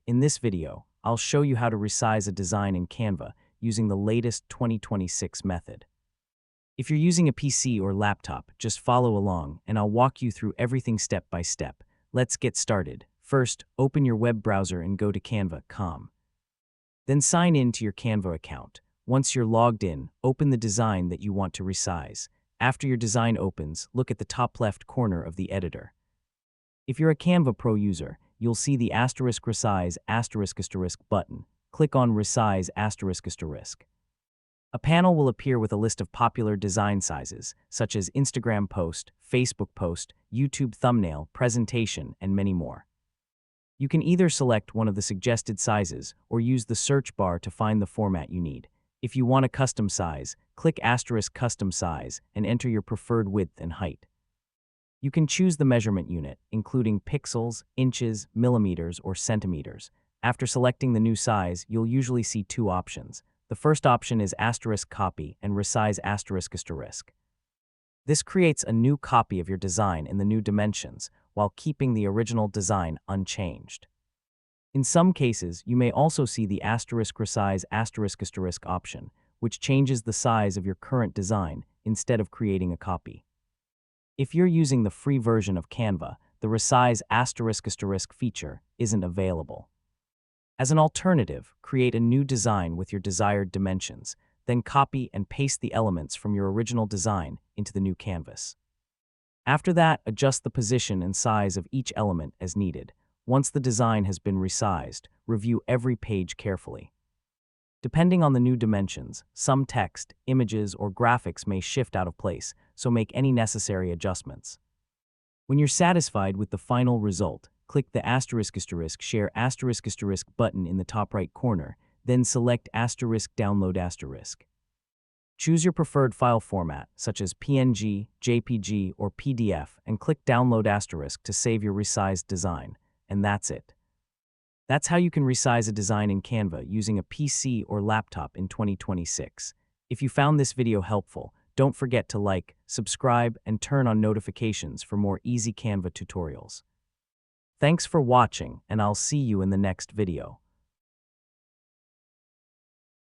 In this video, I'll show you how to resize a design in Canva using the latest 2026 method. If you're using a PC or laptop, just follow along and I'll walk you through everything step by step. Let's get started. First, open your web browser and go to canva.com. Then sign in to your Canva account. Once you're logged in, open the design that you want to resize. After your design opens, look at the top left corner of the editor. If you're a Canva Pro user, you'll see the *resize** button. Click on Resize ***. A panel will appear with a list of popular design sizes, such as Instagram post, Facebook post, YouTube thumbnail, presentation, and many more. You can either select one of the suggested sizes or use the search bar to find the format you need. If you want a custom size, click *custom size and enter your preferred width and height. You can choose the measurement unit, including pixels, inches, millimeters, or centimeters. After selecting the new size, you'll usually see two options. The first option is *copy and resize***. This creates a new copy of your design in the new dimensions, while keeping the original design unchanged. In some cases, you may also see the *resize** option, which changes the size of your current design instead of creating a copy. If you're using the free version of Canva, the Resize ** feature isn't available. As an alternative, create a new design with your desired dimensions, then copy and paste the elements from your original design into the new canvas. After that, adjust the position and size of each element as needed. Once the design has been resized, review every page carefully. Depending on the new dimensions, some text, images, or graphics may shift out of place, so make any necessary adjustments. When you're satisfied with the final result, click the **share ** button in the top right corner, then select *download**. Choose your preferred file format, such as PNG, JPG, or PDF, and click Download** to save your resized design. And that's it. That's how you can resize a design in Canva using a PC or laptop in 2026. If you found this video helpful, don't forget to like, subscribe, and turn on notifications for more easy Canva tutorials. Thanks for watching, and I'll see you in the next video.